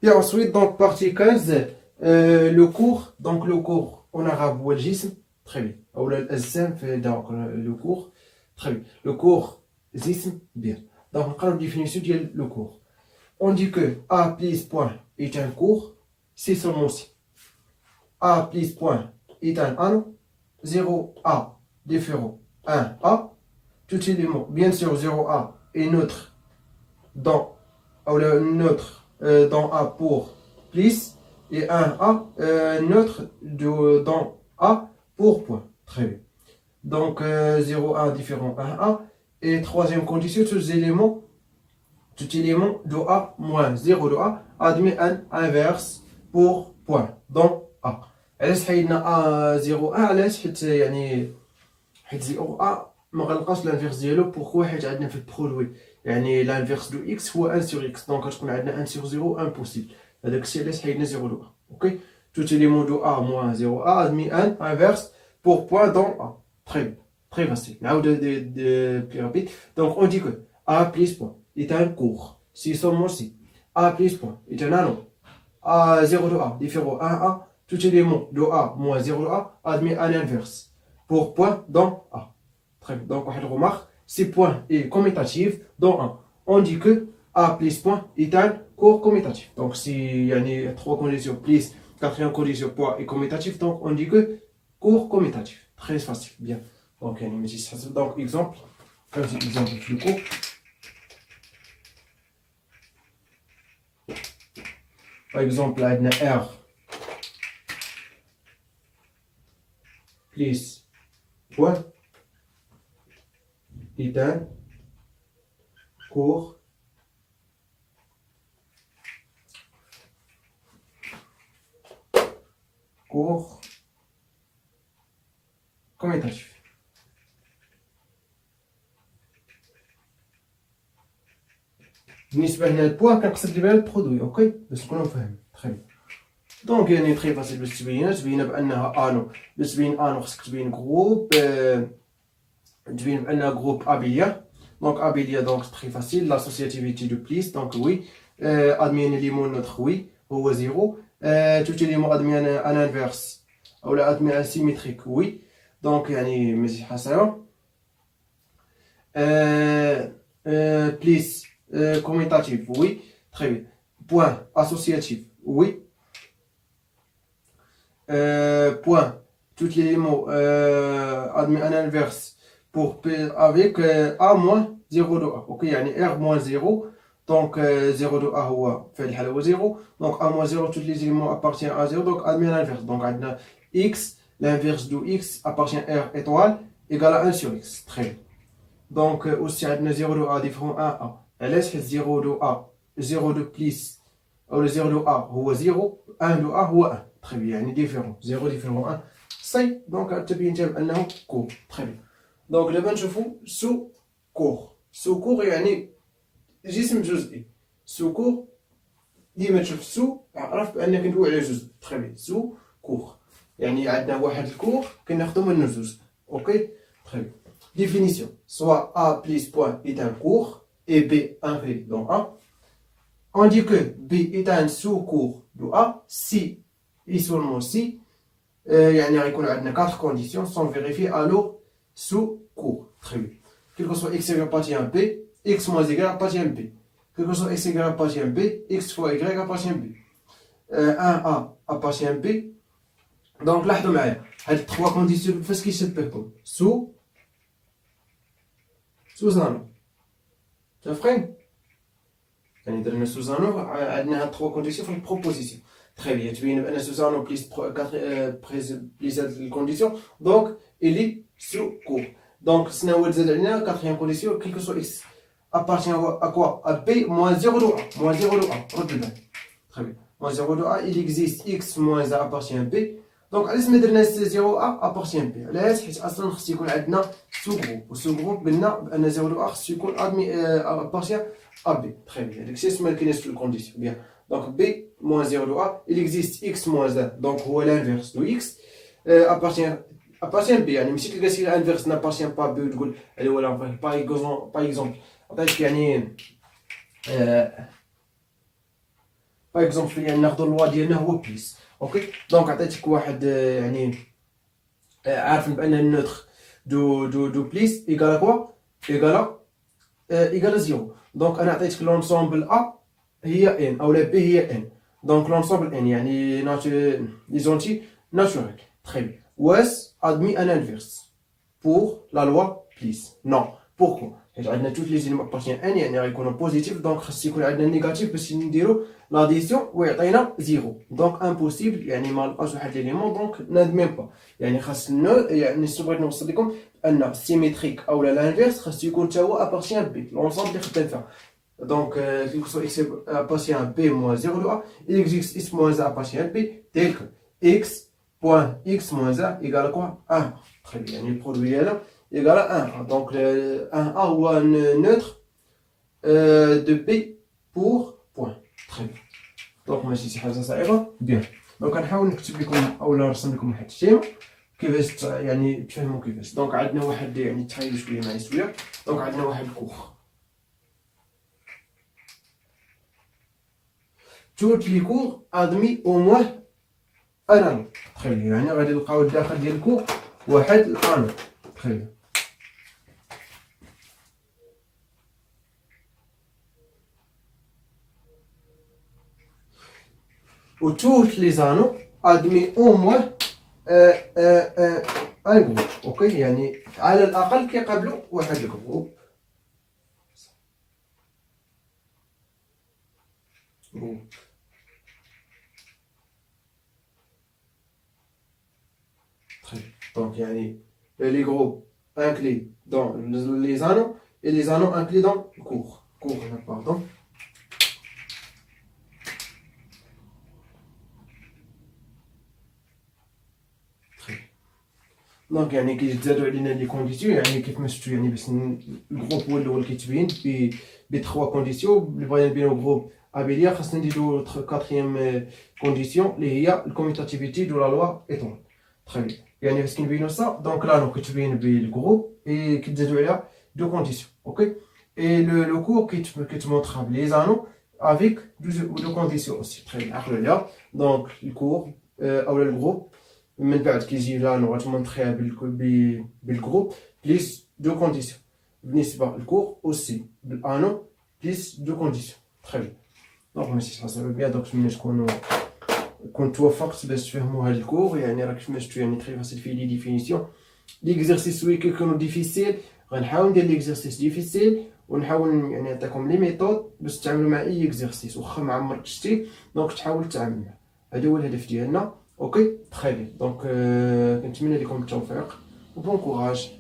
Et ensuite, donc, partie 15, le cours. Donc, le cours en arabe, ou الجسم. Très bien. Ou الأجسام, donc, le cours. Très bien. Le cours, جسم, bien. Donc, on prend la définition de le cours. On dit que A plus point est un cours, c'est seulement si. A plus point est un anneau, 0A différent 1A. Tout élément, bien sûr, 0A est neutre dans, dans A pour plus et 1A neutre dans A pour point. Très bien. Donc 0A différent 1A. Et troisième condition, tout élément de A moins 0 de A admet un inverse pour point dans A. علاش حيدنا A 0 A علاش حيت يعني حيت 0 A ما غنلقاش الانفيرس ديالو بوركو حيت عندنا في البرودوي يعني الانفيرس دو اكس هو 1 سور اكس دونك غتكون عندنا 1 سور 0 امبوسيبل هذاك الشيء علاش حيدنا 0 دو A. اوكي tout élément de A moins 0 A admet un inverse pour point dans A. Très facile. نعاود plus rapide. Donc on dit que A plus point est un cours. Si seulement si A plus point est un anneau, A 0 de A différent 1A, tout élément de A moins 0 de A admet un inverse pour point dans A. Très bien. Donc, on remarque, si point est commutatif dans A, on dit que A plus point est un cours commutatif. Donc, s'il y a trois conditions plus quatrième condition point est commutatif, donc on dit que cours commutatif. Très facile. Bien. Donc, exemple, petit exemple plus court. Par exemple, là, on a R plus point est un cours commutatif. بالنسبه هنا البوا كنقصد لي البرودوي اوكي باش تكونوا فاهمين تري دونك يعني تري فاسيل باش تبين بانها انو باش تبين انو خصك تبين جروب تبين بانها جروب ابيليا دونك ابيليا دونك تري فاسيل لاسوسياتيفيتي دو بليس دونك وي ادمين ليمون نوتر وي هو زيرو توتي ليمون ادمين ان انفيرس او لا ادمين ان سيميتريك وي دونك يعني ماشي حسنه بليس commutatif, oui, très bien. Point associatif, oui. Point, tous les mots admet un inverse pour avec A moins 0 de A. Ok, il y a R moins 0, donc 0 de A fait le 0. Donc A moins 0, tous les éléments appartiennent à 0, donc admet un inverse. Donc X, l'inverse de X appartient à R étoile égale à 1 sur X. Très bien. Donc aussi, 0 de A différent 1A. علاش حيت 0 دو A 0 دو بليس او 0 دو A هو 0 1 دو A هو 1 تري بيان يعني ديفيرون 0 ديفيرون 1 سي دونك تبين حتى بانه كور تري بيان دونك دابا نشوفوا سو كور يعني جسم جزئي سو كور ديما تشوف سو عرف بانك ندوي على جزء تري بيان سو كور يعني عندنا واحد الكور كناخذو منه جزء اوكي تري بيان définition soit A plus point est un cours et B inférieur dans A. On dit que B est un sous-cours de A si et seulement si يعني غيكون عندنا 4 conditions sans vérifier alors sous-cours. Très bien. Quel que soit x égale appartient à B, x moins y appartient à B. Quel que soit x égale appartient à B, x fois y appartient à B. 1A appartient à B. Donc لاحظوا معايا هاد 3 conditions فاش كيشبههم sous un تفرين يعني درنا سوزانو عندنا 3 كونديسيون في البروبوزيسيون تري بيان تبين بان سوزانو بليس بليس هاد الكونديسيون دونك الي سو كور دونك شنو هو تزاد علينا 4 كونديسيون كيلكو سو اكس ابارتيان ا كوا ا بي موان 0 دو ا موان 0 دو ا رد البال تري بيان موان 0 دو ا il existe x moins a appartient b دونك علاش ما درناش 0 ا ابارتيان بي علاش حيت اصلا خص يكون عندنا سو جروب وسو جروب قلنا بان 0 دو ا خص يكون ادمي ابارتيان ا بي تري بيان هذاك الشيء اسمه كاينش في الكونديسيون بيان دونك بي موان 0 دو ا il existe x moins a دونك هو الانفيرس دو x appartient بي يعني ماشي تلقى شي الانفيرس نابارتيان با بي وتقول اللي هو باغ اكزومبل عطيتك يعني باغ اكزومبل يعني ناخذ اللوا ديالنا هو بليس. اوكي دونك عطيتك واحد يعني عارف بان النوتر دو بليس ايكالا كوا ايكالا زيرو. دونك انا عطيتك لونسومبل ا هي ان اولا بي هي ان. دونك لونسومبل ان يعني لي زونتي ناتوريل. تري بيان. واس ادمي ان انفيرس بور لا لوا بليس؟ نو. بوركوا؟ حيت عندنا توت لي زيليمون ابارتيان ان يعني غيكونوا بوزيتيف. دونك خاص يكون عندنا نيجاتيف باش نديرو لاديسيون ويعطينا زيرو. دونك امبوسيبل يعني ما لقاش واحد ليليمون دونك نادمين با. يعني خاص يعني بغيت نوصل لكم ان سيميتريك اولا لانفيرس خاص يكون حتى هو ابارتيان بي لونسومبل اللي خدام فيها. دونك كي سو اكس ابارتيان بي موان 0 دو ا il existe x moins 1 appartient à b tel que x point x moins 1 égale à quoi 1. Très bien, يعني البرودوي ديالنا égale à 1. Donc 1 a هو neutre de b pour point. Très bien. دونك ماشي شي حاجه صعيبه. بيان دونك غنحاول نكتب لكم اولا نرسم لكم واحد الشيما كيفاش يعني تفهموا كيفاش. دونك عندنا واحد يعني تخيلوا شويه معايا شويه. دونك عندنا واحد الكوخ. توت لي كور ادمي او موان ان انو. تخي بيان يعني غادي نلقاو الداخل ديال الكور واحد الانو. تخي بيان. و توت لي زانو ادمي او موان ان جروب. اوكي يعني على الاقل كيقابلوا واحد الجروب. Donc, il y a les groupes inclus dans les anneaux et les anneaux inclus dans le cours. Pardon. Donc, يعني كيتزادوا علينا لي كونديسيون يعني كيف ما شفتوا يعني باش الجروب هو الاول كيتبين ب 3 كونديسيون. اللي بغينا نبينو جروب ابيليا خاصنا نديرو 4 كونديسيون اللي هي الكوميتاتيفيتي دو لا لوا ايطون. تري بيان يعني باش كنبينو سا دونك لا نو كتبين بالجروب اي كيتزادوا عليها 2 كونديسيون. اوكي اي لو كور كيتمونطرا بلي زانو افيك 2 كونديسيون اوسي. تري بيان عقلوا عليها. دونك الكور اولا الجروب من بعد كيجي لا نو غتمونطريها بالجروب بليس 2 كونديسيون. بالنسبه للكور اوسي بالانو بليس 2 كونديسيون. تري بيان دونك ماشي حاجه صعيبه. بيان دونك نتمنى كنت توفقت باش تفهموا هذا الكور. يعني راك كيما شفتوا يعني تري فاسيل فيه لي ديفينيسيون. ليكزارسيس وي كيكونوا ديفيسيل غنحاول ندير ليكزارسيس ديفيسيل ونحاول يعني نعطيكم لي ميثود باش تتعاملوا مع اي اكزارسيس واخا ما عمرك شتي. دونك تحاول تتعامل معاه. هذا هو الهدف ديالنا. اوكي تري بيان دونك كنتمنى لكم التوفيق وبون كوراج.